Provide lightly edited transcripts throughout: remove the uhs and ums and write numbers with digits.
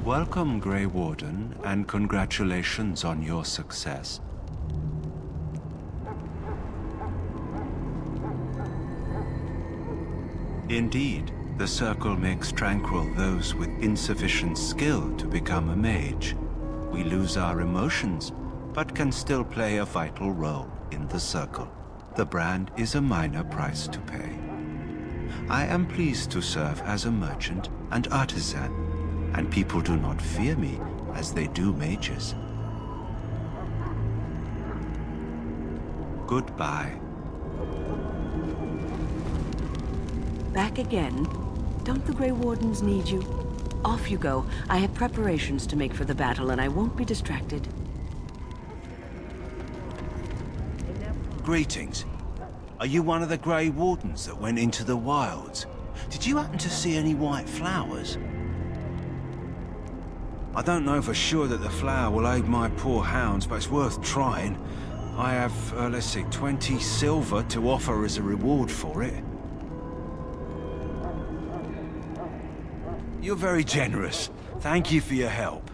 Welcome, Grey Warden, and congratulations on your success. Indeed, the Circle makes tranquil those with insufficient skill to become a mage. We lose our emotions, but can still play a vital role in the Circle. The brand is a minor price to pay. I am pleased to serve as a merchant and artisan, and people do not fear me as they do mages. Goodbye. Back again? Don't the Grey Wardens need you? Off you go. I have preparations to make for the battle, and I won't be distracted. Greetings. Are you one of the Grey Wardens that went into the wilds? Did you happen to see any white flowers? I don't know for sure that the flower will aid my poor hounds, but it's worth trying. I have, let's see, 20 silver to offer as a reward for it. You're very generous. Thank you for your help.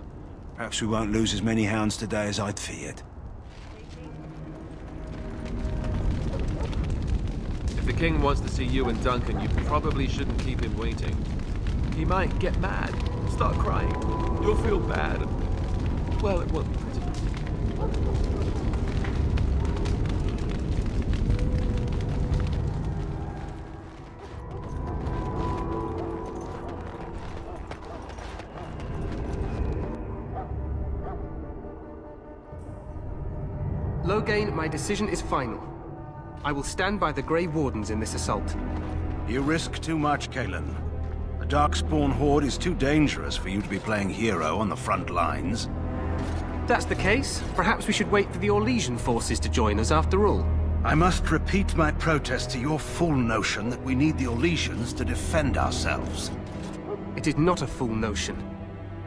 Perhaps we won't lose as many hounds today as I'd feared. If the king wants to see you and Duncan, you probably shouldn't keep him waiting. He might get mad, start crying. You'll feel bad. Well, it won't be pretty. Loghain, my decision is final. I will stand by the Grey Wardens in this assault. You risk too much, Kalen. The Darkspawn Horde is too dangerous for you to be playing hero on the front lines. That's the case. Perhaps we should wait for the Orlesian forces to join us after all. I must repeat my protest to your fool notion that we need the Orlesians to defend ourselves. It is not a fool notion.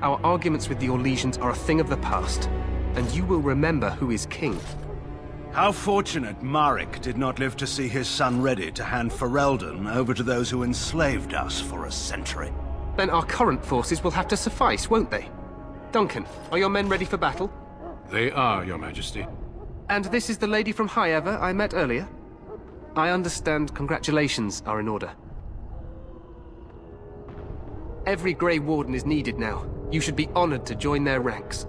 Our arguments with the Orlesians are a thing of the past, and you will remember who is king. How fortunate Marek did not live to see his son ready to hand Ferelden over to those who enslaved us for a century. Then our current forces will have to suffice, won't they? Duncan, are your men ready for battle? They are, Your Majesty. And this is the lady from High Ever I met earlier? I understand congratulations are in order. Every Grey Warden is needed now. You should be honored to join their ranks.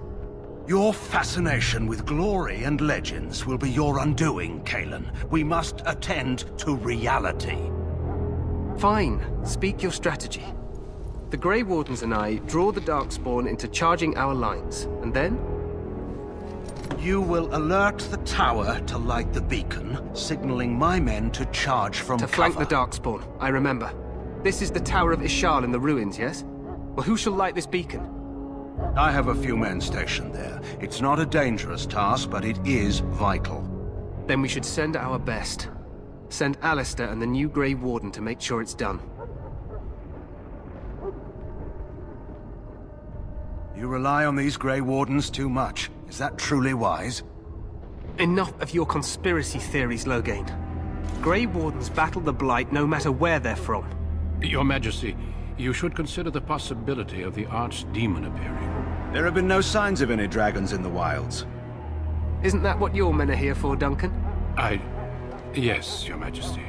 Your fascination with glory and legends will be your undoing, Kalen. We must attend to reality. Fine. Speak your strategy. The Grey Wardens and I draw the Darkspawn into charging our lines, and then? You will alert the tower to light the beacon, signaling my men to charge from To flank the Darkspawn, I remember. This is the Tower of Ishal in the ruins, yes? Well, who shall light this beacon? I have a few men stationed there. It's not a dangerous task, but it is vital. Then we should send our best. Send Alistair and the new Grey Warden to make sure it's done. You rely on these Grey Wardens too much. Is that truly wise? Enough of your conspiracy theories, Loghain. Grey Wardens battle the Blight no matter where they're from. Your Majesty, you should consider the possibility of the Archdemon appearing. There have been no signs of any dragons in the wilds. Isn't that what your men are here for, Duncan? Yes, Your Majesty.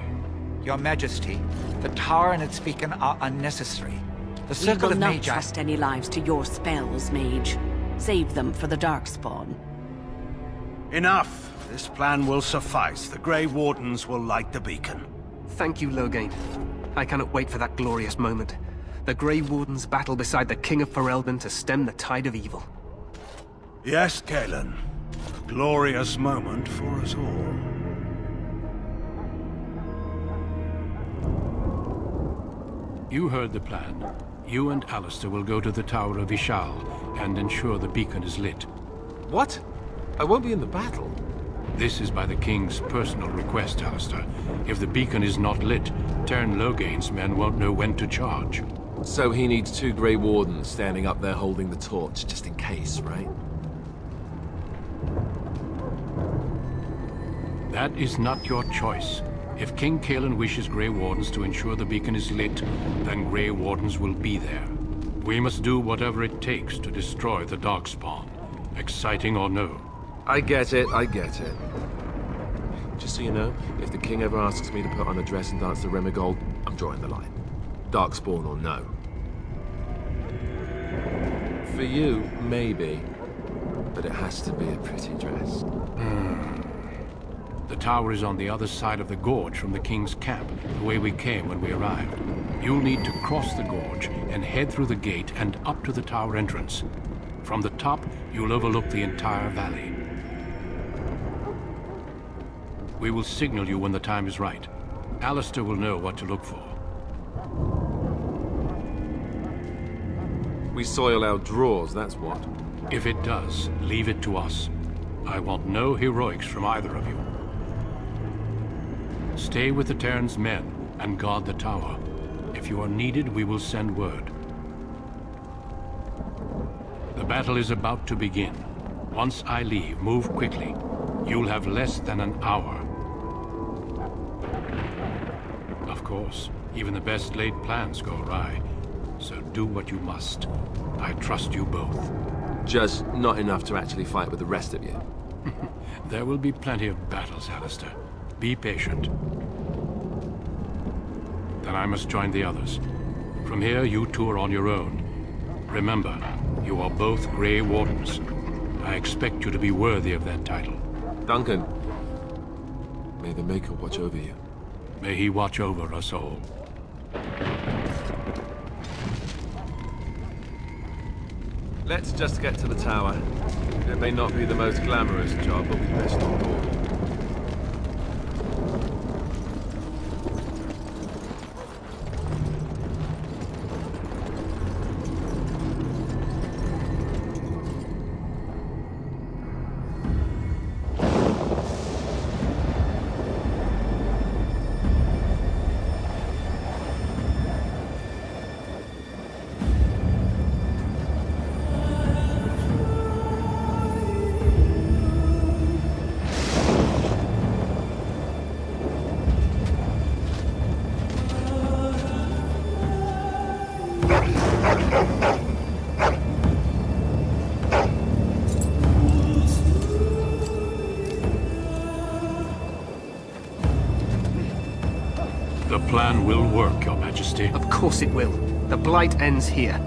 Your Majesty, the tower and its beacon are unnecessary. The We Circle will of not Magi... trust any lives to your spells, mage. Save them for the Darkspawn. Enough! This plan will suffice. The Grey Wardens will light the beacon. Thank you, Loghain. I cannot wait for that glorious moment. The Grey Wardens battle beside the King of Ferelden to stem the tide of evil. Yes, Kalen. A glorious moment for us all. You heard the plan. You and Alistair will go to the Tower of Ishal and ensure the beacon is lit. What? I won't be in the battle. This is by the King's personal request, Alistair. If the beacon is not lit, Tern Loghain's men won't know when to charge. So he needs 2 Grey Wardens standing up there holding the torch, just in case, right? That is not your choice. If King Kalen wishes Grey Wardens to ensure the beacon is lit, then Grey Wardens will be there. We must do whatever it takes to destroy the Darkspawn, exciting or no. I get it, I get it. Just so you know, if the king ever asks me to put on a dress and dance the Remigold, I'm drawing the line. Darkspawn or no. For you, maybe. But it has to be a pretty dress. The tower is on the other side of the gorge from the king's camp, the way we came when we arrived. You'll need to cross the gorge and head through the gate and up to the tower entrance. From the top, you'll overlook the entire valley. We will signal you when the time is right. Alistair will know what to look for. We soil our drawers, that's what. If it does, leave it to us. I want no heroics from either of you. Stay with the Terran's men and guard the tower. If you are needed, we will send word. The battle is about to begin. Once I leave, move quickly. You'll have less than an hour. Of course, even the best laid plans go awry. So do what you must. I trust you both. Just not enough to actually fight with the rest of you. There will be plenty of battles, Alistair. Be patient. Then I must join the others. From here, you two are on your own. Remember, you are both Grey Wardens. I expect you to be worthy of that title. Duncan, may the Maker watch over you. May he watch over us all. Let's just get to the tower. It may not be the most glamorous job, but we best not do it. The plan will work, Your Majesty. Of course it will. The Blight ends here.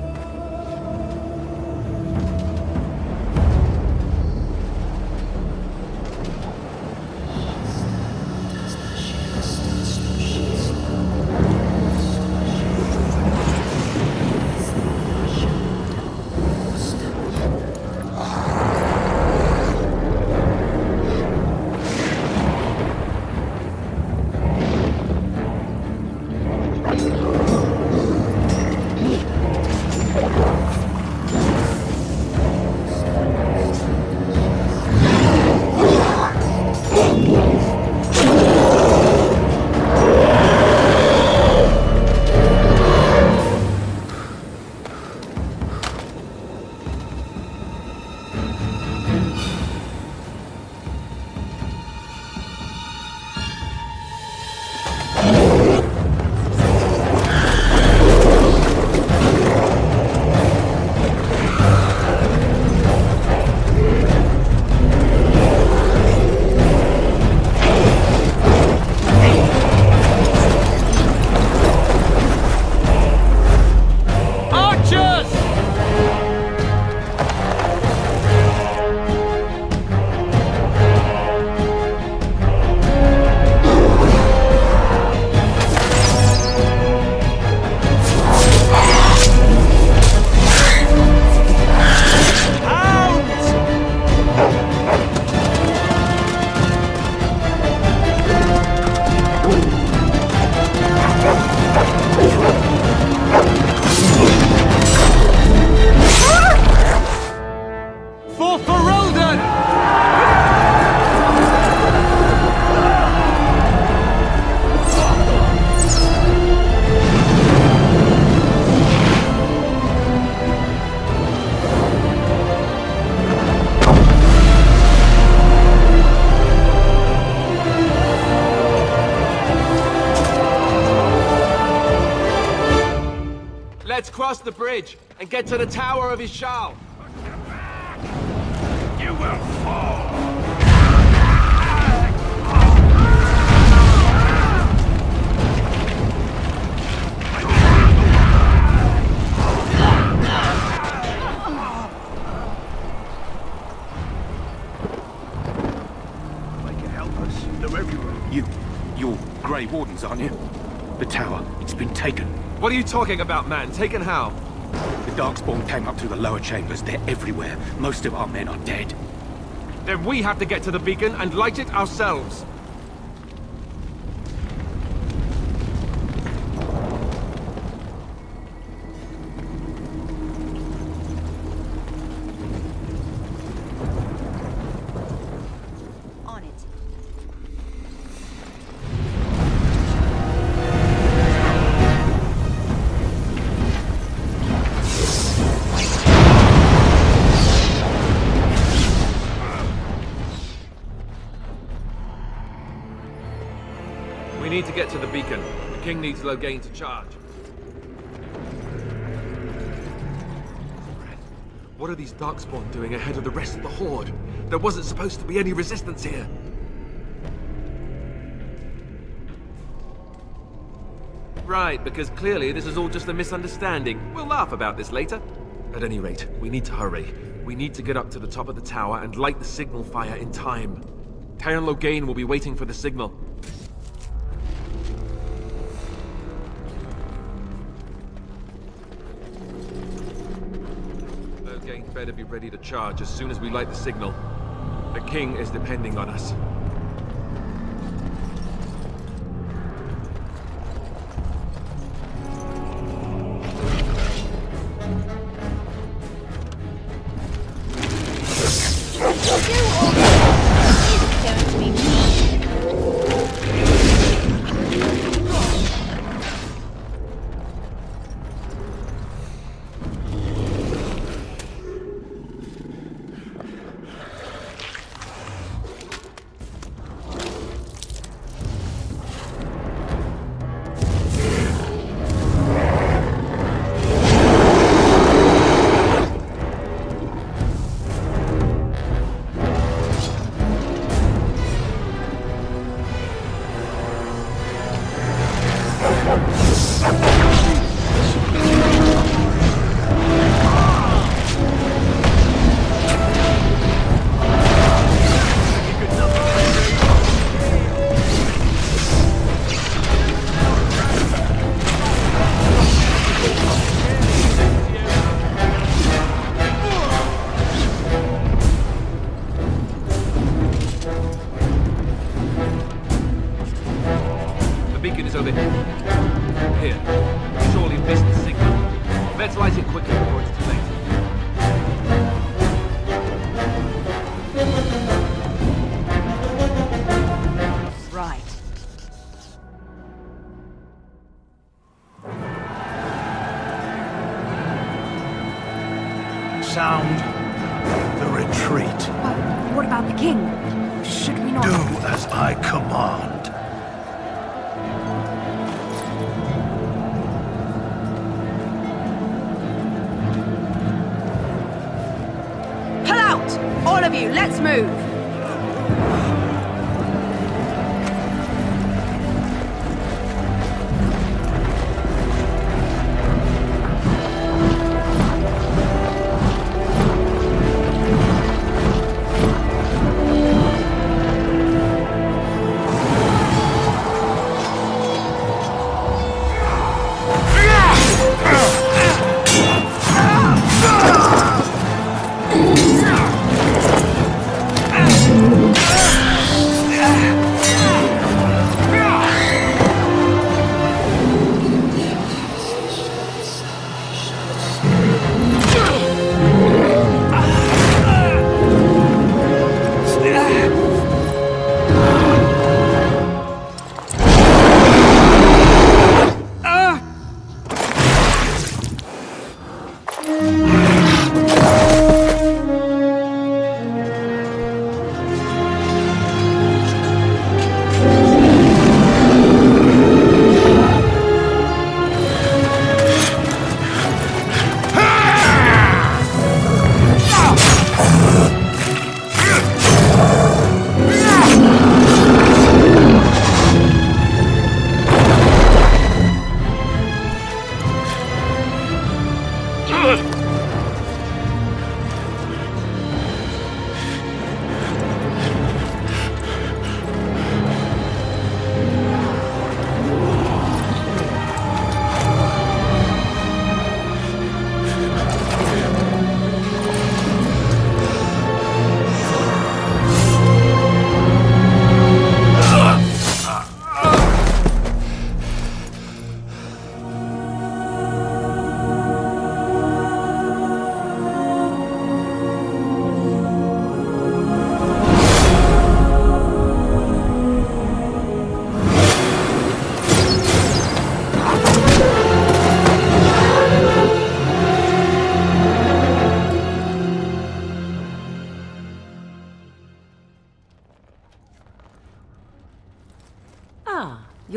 Let's cross the bridge and get to the Tower of Ishal. You will fall! They can help us. They're everywhere. You're Grey Wardens, aren't you? The tower, it's been taken. What are you talking about, man? Taken how? The Darkspawn came up through the lower chambers. They're everywhere. Most of our men are dead. Then we have to get to the beacon and light it ourselves. On it. We need to get to the beacon. The king needs Loghain to charge. What are these Darkspawn doing ahead of the rest of the Horde? There wasn't supposed to be any resistance here. Right, because clearly this is all just a misunderstanding. We'll laugh about this later. At any rate, we need to hurry. We need to get up to the top of the tower and light the signal fire in time. Taron Loghain will be waiting for the signal. Loghain better be ready to charge as soon as we light the signal. The king is depending on us. Here. Surely missed the signal. Let's light it quickly before it's too late. Right. Sound the retreat. What about the king? Should we not... Do as I command. Pull out! All of you, let's move!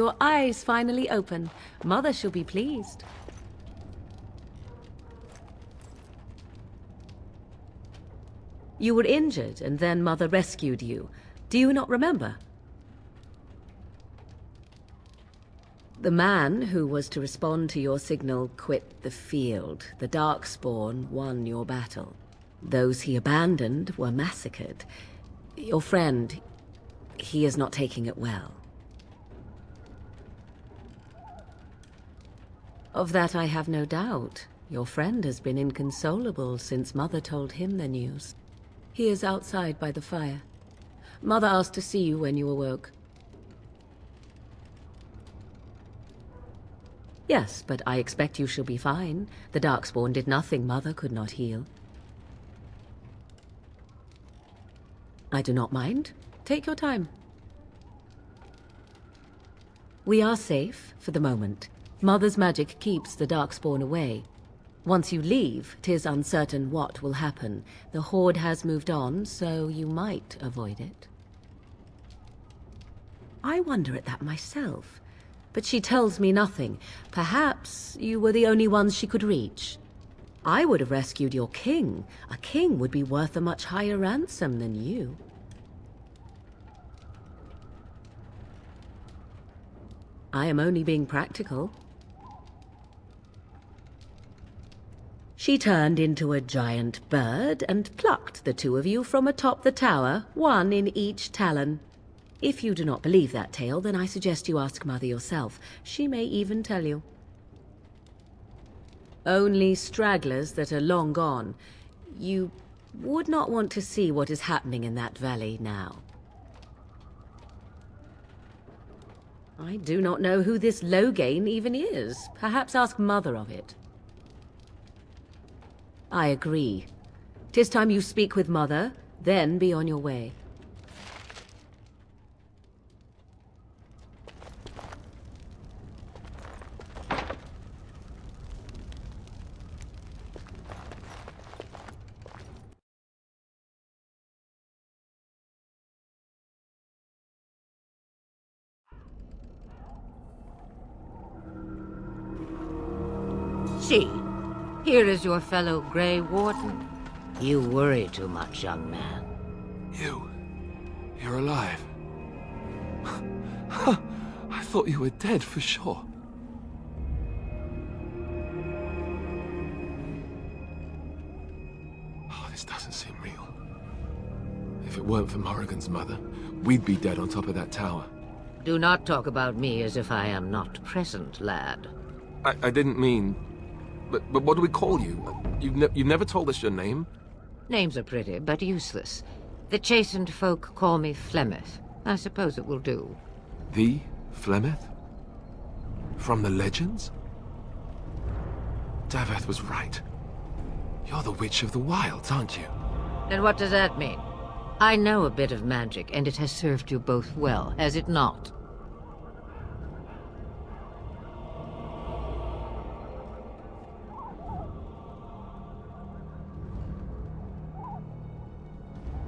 your eyes finally open. Mother shall be pleased. You were injured, and then Mother rescued you. Do you not remember? The man who was to respond to your signal quit the field. The Darkspawn won your battle. Those he abandoned were massacred. Your friend, he is not taking it well. Of that I have no doubt. Your friend has been inconsolable since Mother told him the news. He is outside by the fire. Mother asked to see you when you awoke. Yes, but I expect you shall be fine. The Darkspawn did nothing Mother could not heal. I do not mind. Take your time. We are safe, for the moment. Mother's magic keeps the Darkspawn away. Once you leave, 'tis uncertain what will happen. The Horde has moved on, so you might avoid it. I wonder at that myself. But she tells me nothing. Perhaps you were the only ones she could reach. I would have rescued your king. A king would be worth a much higher ransom than you. I am only being practical. She turned into a giant bird and plucked the two of you from atop the tower, one in each talon. If you do not believe that tale, then I suggest you ask Mother yourself. She may even tell you. Only stragglers that are long gone. You would not want to see what is happening in that valley now. I do not know who this Loghain even is. Perhaps ask Mother of it. I agree. 'Tis time you speak with Mother, then be on your way. See, here is your fellow Grey Warden. You worry too much, young man. You're alive. I thought you were dead for sure. Oh, this doesn't seem real. If it weren't for Morrigan's mother, we'd be dead on top of that tower. Do not talk about me as if I am not present, lad. I didn't mean... But what do we call you? You've never told us your name? Names are pretty, but useless. The chastened folk call me Flemeth. I suppose it will do. The Flemeth? From the legends? Daveth was right. You're the Witch of the Wilds, aren't you? And what does that mean? I know a bit of magic, and it has served you both well, has it not?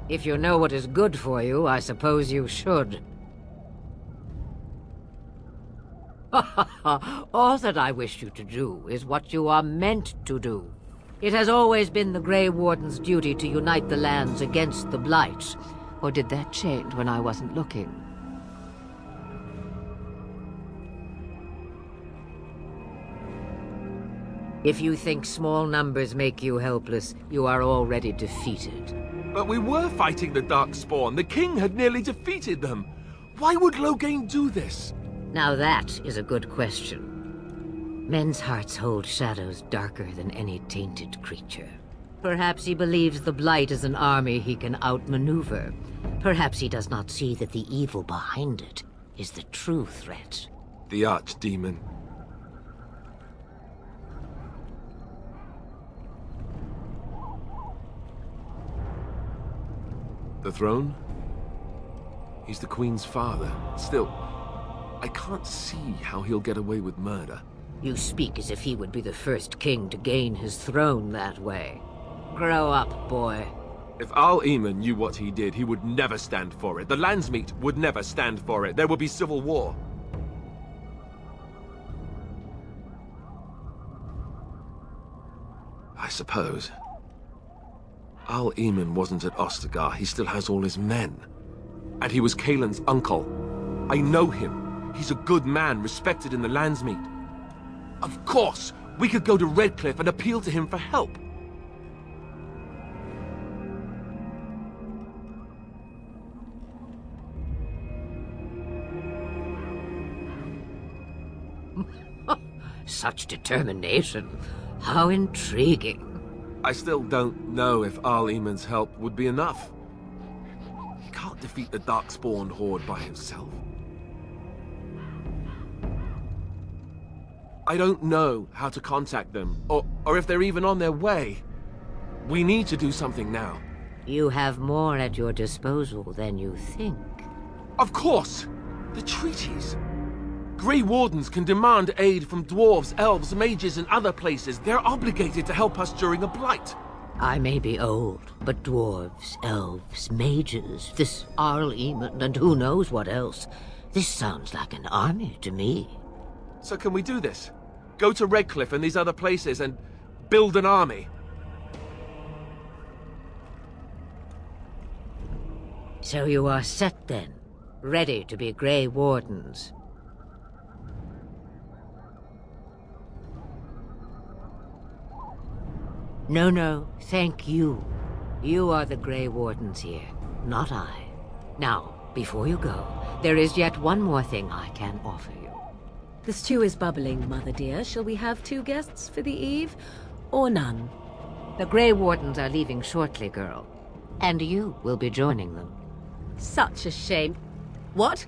If you know what is good for you, I suppose you should. All that I wish you to do is what you are meant to do. It has always been the Grey Warden's duty to unite the lands against the Blight. Or did that change when I wasn't looking? If you think small numbers make you helpless, you are already defeated. But we were fighting the Darkspawn. The king had nearly defeated them. Why would Loghain do this? Now that is a good question. Men's hearts hold shadows darker than any tainted creature. Perhaps he believes the Blight is an army he can outmaneuver. Perhaps he does not see that the evil behind it is the true threat. The Archdemon. The throne? He's the Queen's father. Still, I can't see how he'll get away with murder. You speak as if he would be the first king to gain his throne that way. Grow up, boy. If Al-Eamon knew what he did, he would never stand for it. The Landsmeet would never stand for it. There would be civil war. suppose. Al Eamon wasn't at Ostagar. He still has all his men. And he was Kaelin's uncle. I know him. He's a good man, respected in the Landsmeet. Of course, we could go to Redcliffe and appeal to him for help. Such determination. How intriguing. I still don't know if Al Eamon's help would be enough. He can't defeat the Darkspawn horde by himself. I don't know how to contact them, or if they're even on their way. We need to do something now. You have more at your disposal than you think. Of course! The treaties! Grey Wardens can demand aid from dwarves, elves, mages, and other places. They're obligated to help us during a blight. I may be old, but dwarves, elves, mages, this Al Eamon, and who knows what else. This sounds like an army to me. So can we do this? Go to Redcliffe and these other places and build an army? So you are set then, ready to be Grey Wardens. No, thank you. You are the Grey Wardens here, not I. Now, before you go, there is yet one more thing I can offer you. The stew is bubbling, Mother dear. Shall we have 2 guests for the eve, or none? The Grey Wardens are leaving shortly, girl. And you will be joining them. Such a shame. What?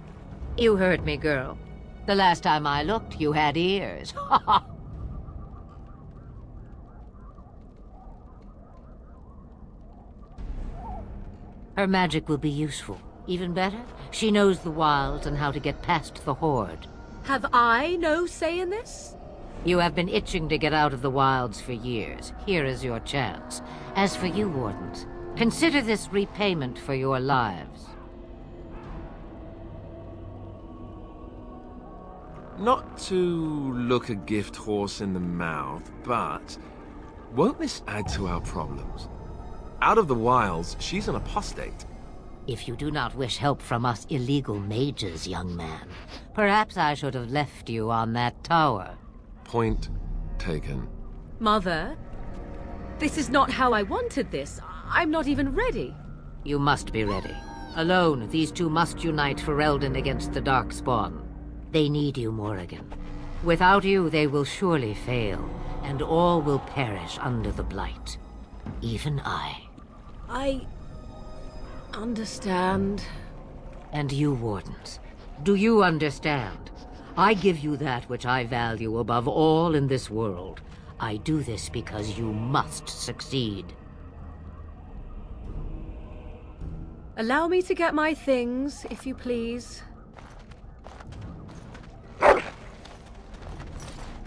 You heard me, girl. The last time I looked, you had ears. Ha ha! Her magic will be useful. Even better, she knows the wilds and how to get past the horde. Have I no say in this? You have been itching to get out of the wilds for years. Here is your chance. As for you, Wardens, consider this repayment for your lives. Not to look a gift horse in the mouth, but won't this add to our problems? Out of the wilds, she's an apostate. If you do not wish help from us illegal mages, young man, perhaps I should have left you on that tower. Point taken. Mother, this is not how I wanted this. I'm not even ready. You must be ready. Alone, these 2 must unite Ferelden against the Darkspawn. They need you, Morrigan. Without you, they will surely fail, and all will perish under the Blight. Even I. I understand. And you, Wardens, do you understand? I give you that which I value above all in this world. I do this because you must succeed. Allow me to get my things, if you please.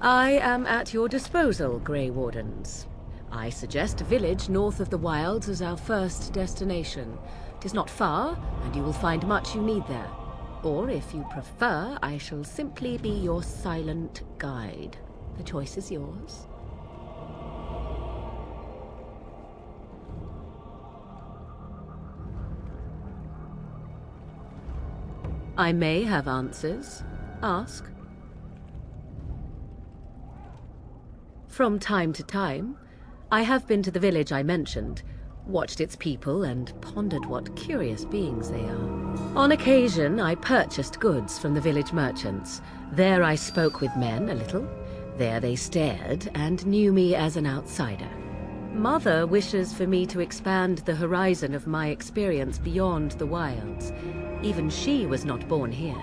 I am at your disposal, Grey Wardens. I suggest a village north of the wilds as our first destination. It is not far, and you will find much you need there. Or, if you prefer, I shall simply be your silent guide. The choice is yours. I may have answers. Ask. From time to time, I have been to the village I mentioned, watched its people, and pondered what curious beings they are. On occasion, I purchased goods from the village merchants. There I spoke with men a little. There they stared and knew me as an outsider. Mother wishes for me to expand the horizon of my experience beyond the wilds. Even she was not born here.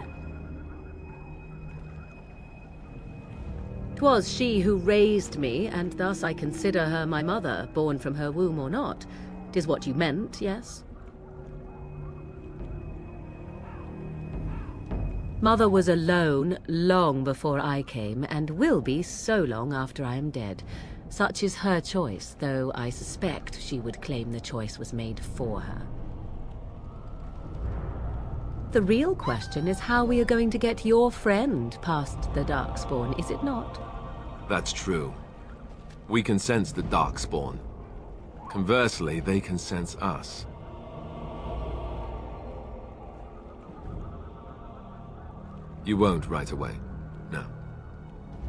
'Twas she who raised me, and thus I consider her my mother, born from her womb or not. 'Tis what you meant, yes? Mother was alone long before I came, and will be so long after I am dead. Such is her choice, though I suspect she would claim the choice was made for her. The real question is how we are going to get your friend past the Darkspawn, is it not? That's true. We can sense the Darkspawn. Conversely, they can sense us. You won't right away. No.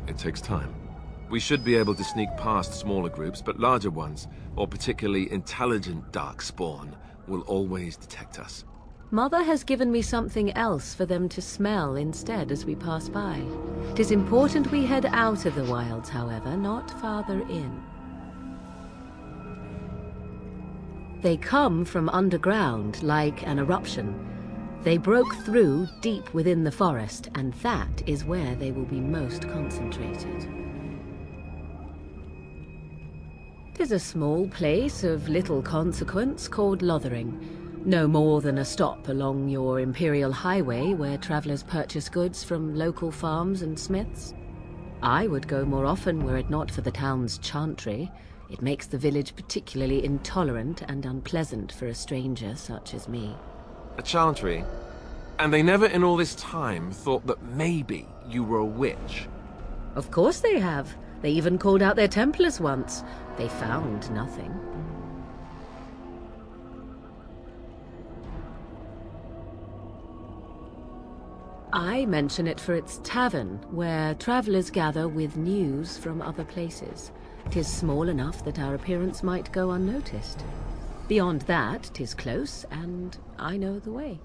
It takes time. We should be able to sneak past smaller groups, but larger ones, or particularly intelligent Darkspawn, will always detect us. Mother has given me something else for them to smell instead as we pass by. It is important we head out of the wilds, however, not farther in. They come from underground, like an eruption. They broke through deep within the forest, and that is where they will be most concentrated. It is a small place of little consequence called Lothering. No more than a stop along your Imperial Highway where travelers purchase goods from local farms and smiths. I would go more often were it not for the town's chantry. It makes the village particularly intolerant and unpleasant for a stranger such as me. A chantry? And they never in all this time thought that maybe you were a witch? Of course they have. They even called out their Templars once. They found nothing. I mention it for its tavern, where travelers gather with news from other places. 'Tis small enough that our appearance might go unnoticed. Beyond that, 'tis close, and I know the way.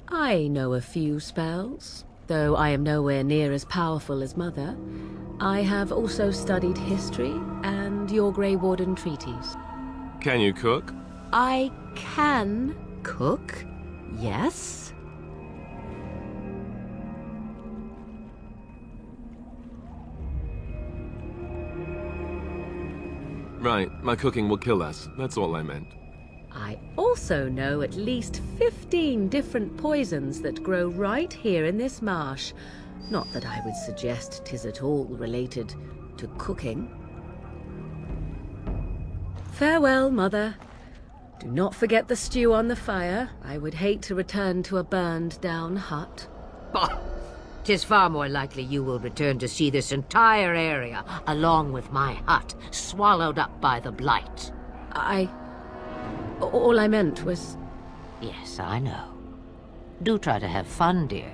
I know a few spells, though I am nowhere near as powerful as Mother. I have also studied history and your Grey Warden treaties. Can you cook? I can cook, yes. Right, my cooking will kill us. That's all I meant. I also know at least 15 different poisons that grow right here in this marsh. Not that I would suggest 'tis at all related to cooking. Farewell, Mother. Do not forget the stew on the fire. I would hate to return to a burned-down hut. Bah! 'Tis far more likely you will return to see this entire area, along with my hut, swallowed up by the blight. All I meant was... Yes, I know. Do try to have fun, dear.